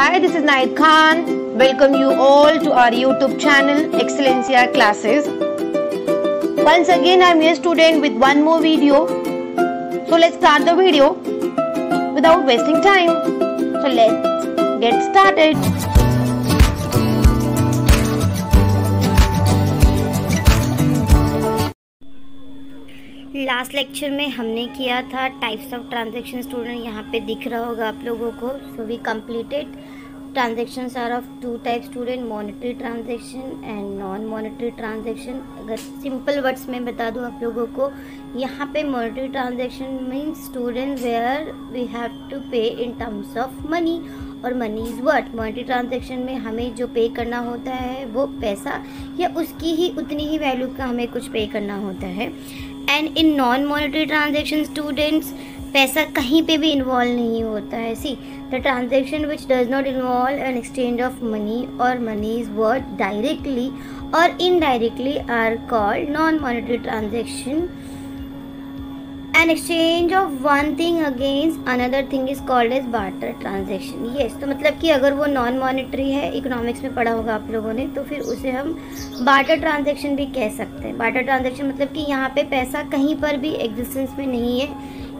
Hi, this is Naid Khan. Welcome you all to our YouTube channel Excellencia Classes. Once again, I'm your student with one more video. So let's start the video without wasting time. So let's get started. Last lecture में हमने किया था types of transaction student, यहाँ पे दिख रहा होगा आप लोगों को. So we completed transactions are of two type student, monetary transaction and non monetary transaction. अगर सिंपल वर्ड्स में बता दूँ आप लोगों को, यहाँ पे monetary transaction means student where we have to pay in terms of money और money is what. Monetary transaction में हमें जो पे करना होता है वो पैसा या उसकी ही उतनी ही वैल्यू का हमें कुछ पे करना होता है. And in non monetary transaction students पैसा कहीं पे भी इन्वॉल्व नहीं होता है. See the transaction which does not involve an exchange of money और मनी इज वर्थ डायरेक्टली और indirectly are called non monetary transaction. An exchange of one thing against another thing is called as barter transaction. Yes, तो मतलब कि अगर वो non monetary है, economics में पढ़ा होगा आप लोगों ने, तो फिर उसे हम बार्टर ट्रांजैक्शन भी कह सकते हैं. बार्टर ट्रांजैक्शन मतलब कि यहाँ पे पैसा कहीं पर भी एग्जिस्टेंस में नहीं है,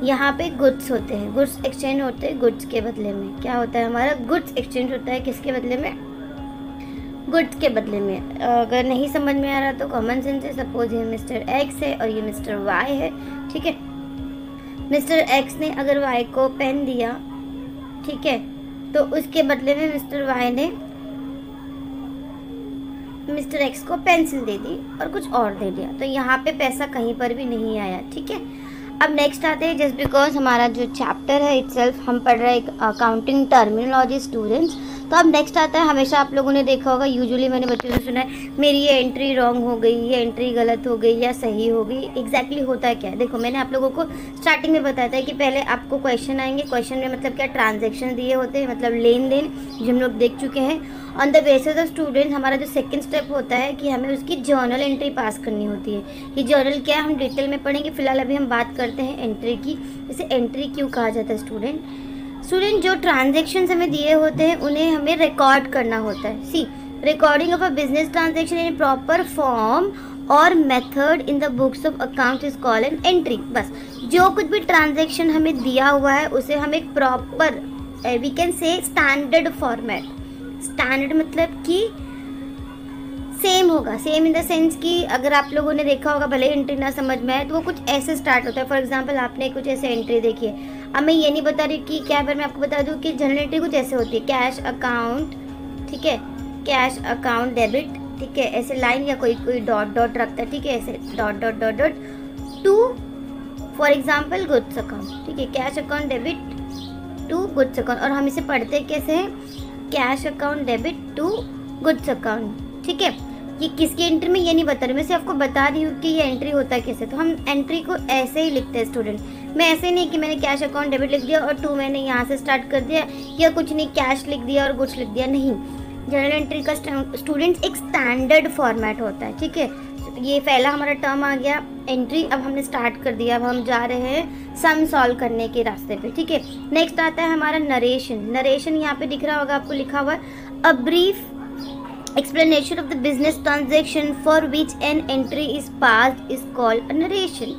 यहाँ पे गुड्स होते हैं, गुड्स एक्सचेंज होते हैं. गुड्स के बदले में क्या होता है, हमारा गुड्स एक्सचेंज होता है. किसके बदले में? गुड्स के बदले में. अगर नहीं समझ में आ रहा तो कॉमन सेंस है. सपोज ये मिस्टर एक्स है और ये मिस्टर वाई है, ठीक है. मिस्टर एक्स ने अगर वाई को पेन दिया, ठीक है, तो उसके बदले में मिस्टर वाई ने मिस्टर एक्स को पेंसिल दे दी और कुछ और दे दिया. तो यहाँ पे पैसा कहीं पर भी नहीं आया, ठीक है. अब नेक्स्ट आते हैं, जस्ट बिकॉज हमारा जो चैप्टर है इटसेल्फ हम पढ़ रहे हैं अकाउंटिंग टर्मिनोलॉजी स्टूडेंट्स. तो अब नेक्स्ट आता है, हमेशा आप लोगों ने देखा होगा, यूजुअली मैंने बच्चों से सुना है, मेरी ये एंट्री रॉन्ग हो गई, ये एंट्री गलत हो गई या सही हो गई. एग्जैक्टली होता है क्या है, देखो मैंने आप लोगों को स्टार्टिंग में बताया था कि पहले आपको क्वेश्चन आएंगे. क्वेश्चन में मतलब क्या, ट्रांजेक्शन दिए होते हैं, मतलब लेन देन, जो हम लोग देख चुके हैं. On the basis of student हमारा जो सेकंड स्टेप होता है कि हमें उसकी जर्नल एंट्री पास करनी होती है. ये जर्नल क्या है हम डिटेल में पढ़ेंगे. फिलहाल अभी हम बात करते हैं एंट्री की. इसे एंट्री क्यों कहा जाता है स्टूडेंट? जो ट्रांजेक्शन हमें दिए होते हैं उन्हें हमें रिकॉर्ड करना होता है. See recording of a business transaction in proper form और method in the books of account is called an entry. बस जो कुछ भी ट्रांजेक्शन हमें दिया हुआ है उसे हम एक proper, we can say standard format. Standard मतलब कि सेम होगा, सेम इन द सेंस कि अगर आप लोगों ने देखा होगा, भले एंट्री ना समझ में आए तो वो कुछ ऐसे स्टार्ट होता है. फॉर एग्जांपल आपने कुछ ऐसे एंट्री देखी है. अब मैं ये नहीं बता रही कि क्या, पर मैं आपको बता दूं कि जनरल एंट्री कुछ ऐसे होती है. कैश अकाउंट, ठीक है, कैश अकाउंट डेबिट, ठीक है, ऐसे लाइन या कोई डॉट डॉट रखता है, ठीक है, ऐसे dot dot dot dot to for example goods account, ठीक है, cash account debit to goods account. और हम इसे पढ़ते कैसे हैं, cash account debit to goods account, ठीक है. ये किसकी एंट्री में ये नहीं बता रही, मैं सिर्फ आपको बता रही हूँ कि ये एंट्री होता है कैसे. तो हम एंट्री को ऐसे ही लिखते हैं स्टूडेंट. मैं ऐसे नहीं कि मैंने कैश अकाउंट डेबिट लिख दिया और टू मैंने यहाँ से स्टार्ट कर दिया, या कुछ नहीं कैश लिख दिया और गुड्स लिख दिया. नहीं, जनरल एंट्री का स्टूडेंट्स एक स्टैंडर्ड फॉर्मेट होता है, ठीक है. ये पहला हमारा टर्म आ गया एंट्री. अब हमने स्टार्ट कर दिया, अब हम जा रहे हैं सम सॉल्व करने के रास्ते पे, ठीक है. नेक्स्ट आता है हमारा नरेशन. नरेशन यहाँ पे दिख रहा होगा आपको, लिखा हुआ a brief explanation of the business transaction for which an entry is passed is called a narration.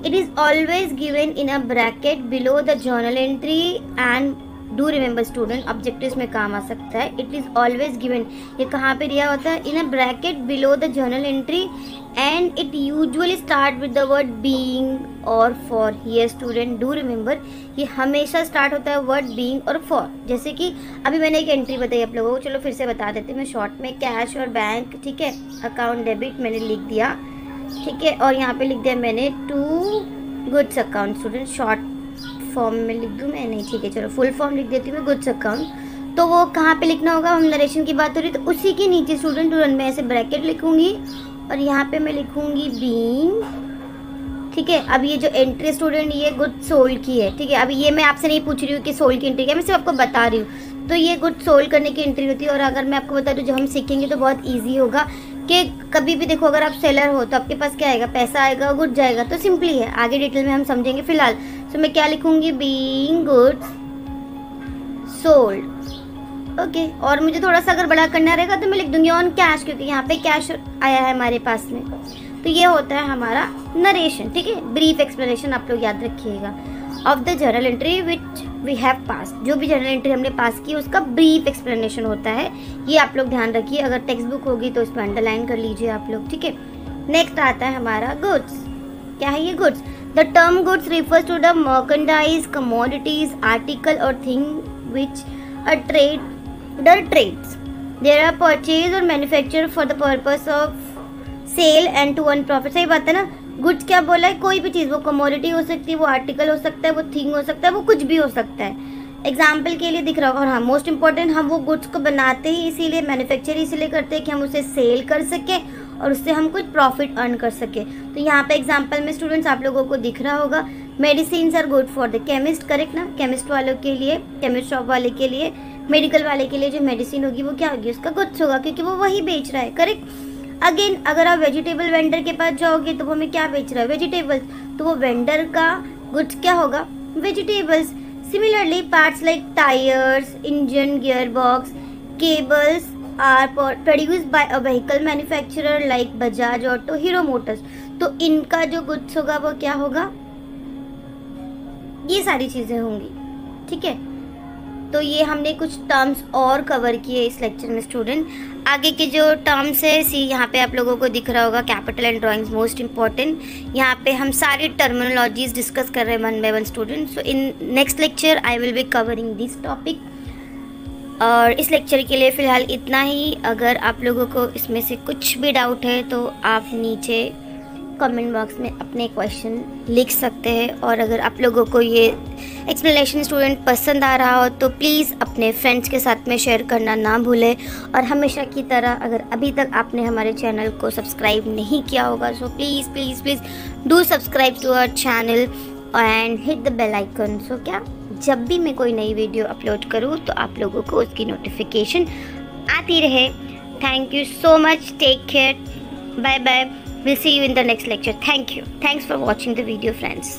It is always given in a bracket below the journal entry and do remember student objectives में काम आ सकता है. It is always given, ये कहाँ पे दिया होता है, in a bracket below the journal entry and it usually start with the word being or for. Here student do remember, ये हमेशा स्टार्ट होता है वर्ड being और for. जैसे कि अभी मैंने एक एंट्री बताई आप लोगों को, चलो फिर से बता देते हैं मैं शॉर्ट में. कैश और बैंक, ठीक है, अकाउंट डेबिट मैंने लिख दिया, ठीक है, और यहाँ पे लिख दिया मैंने to goods account. Student short form में लिख दूँ मैं? नहीं, ठीक है, चलो फुल फॉर्म लिख देती हूँ मैं, गुड्स अकाउंट. तो वो कहाँ पे लिखना होगा, हम नरेशन की बात हो रही तो उसी के नीचे स्टूडेंट तुरंत मैं ऐसे ब्रैकेट लिखूंगी और यहाँ पे मैं लिखूंगी बीइंग, ठीक है. अब ये जो एंट्री स्टूडेंट ये गुड सोल्ड की है, ठीक है. अभी ये मैं आपसे नहीं पूछ रही हूँ कि सोल्ड की एंट्री क्या, मैं सिर्फ आपको बता रही हूँ. तो ये गुड सोल्ड करने की एंट्री होती है. और अगर मैं आपको बता दूँ, जब हम सीखेंगे तो बहुत ईजी होगा कि कभी भी देखो अगर आप सेलर हो तो आपके पास क्या आएगा, पैसा आएगा, गुड जाएगा. तो सिंपली है, आगे डिटेल में हम समझेंगे. फिलहाल तो मैं क्या लिखूंगी, बीइंग गुड्स सोल्ड, ओके। और मुझे थोड़ा सा अगर बड़ा करना रहेगा तो मैं लिख दूंगी ऑन कैश, क्योंकि यहाँ पे कैश आया है हमारे पास में। तो ये होता है हमारा नरेशन, ठीक है, ब्रीफ एक्सप्लेनेशन आप लोग याद रखिएगा of the journal entry which we have pass. जो भी जर्नल एंट्री हमने पास की उसका ब्रीफ एक्सप्लेनेशन होता है, ये आप लोग ध्यान रखिए। अगर टेक्स्ट बुक होगी तो इसमें अंडरलाइन कर लीजिए आप लोग, ठीक है। नेक्स्ट आता है हमारा गुड्स। क्या है ये goods? The term goods refers to the merchandise, commodities, article और thing which a trader trades. There are purchase और manufacture for the purpose of sale and to earn profit. सही बात है ना। गुड्स क्या बोला है? कोई भी चीज़, वो कमोडिटी हो सकती है, वो आर्टिकल हो सकता है, वो थिंग हो सकता है, वो कुछ भी हो सकता है। एग्जाम्पल के लिए दिख रहा होगा। और हाँ, मोस्ट इंपॉर्टेंट, हम वो गुड्स को बनाते ही इसीलिए, मैन्युफैक्चर इसीलिए करते हैं कि हम उसे सेल कर सकें और उससे हम कुछ प्रॉफिट अर्न कर सके। तो यहाँ पे एग्जाम्पल में स्टूडेंट्स आप लोगों को दिख रहा होगा, medicine are good for the chemist, correct ना। केमिस्ट वालों के लिए, केमिस्ट शॉप वाले के लिए, मेडिकल वाले के लिए जो मेडिसिन होगी वो क्या होगी? उसका गुड्स होगा, क्योंकि वो वही बेच रहा है, करेक्ट। अगेन अगर आप वेजिटेबल वेंडर के पास जाओगे तो वो हमें क्या बेच रहा है? वेजिटेबल्स। तो वो वेंडर का गुड्स क्या होगा? Vegetables. Similarly parts like tyres, engine, gear box, cables are produced by a vehicle manufacturer like Bajaj auto, Hero motors. तो इनका जो गुड्स होगा वो क्या होगा? ये सारी चीजें होंगी, ठीक है। तो ये हमने कुछ टर्म्स और कवर किए इस लेक्चर में स्टूडेंट। आगे के जो टर्म्स है, सी यहाँ पे आप लोगों को दिख रहा होगा, capital and drawings most important. यहाँ पे हम सारी टर्मिनोलॉजीज डिस्कस कर रहे हैं one by one student. So in next lecture I will be covering this topic. और इस लेक्चर के लिए फ़िलहाल इतना ही। अगर आप लोगों को इसमें से कुछ भी डाउट है तो आप नीचे कमेंट बॉक्स में अपने क्वेश्चन लिख सकते हैं। और अगर आप लोगों को ये एक्सप्लेनेशन स्टूडेंट पसंद आ रहा हो तो प्लीज़ अपने फ्रेंड्स के साथ में शेयर करना ना भूलें। और हमेशा की तरह अगर अभी तक आपने हमारे चैनल को सब्सक्राइब नहीं किया होगा so please please please do subscribe to our channel and hit the bell icon. So क्या, जब भी मैं कोई नई वीडियो अपलोड करूँ तो आप लोगों को उसकी नोटिफिकेशन आती रहे। Thank you so much. Take care. Bye. We'll see you in the next lecture. Thank you. Thanks for watching the video, friends.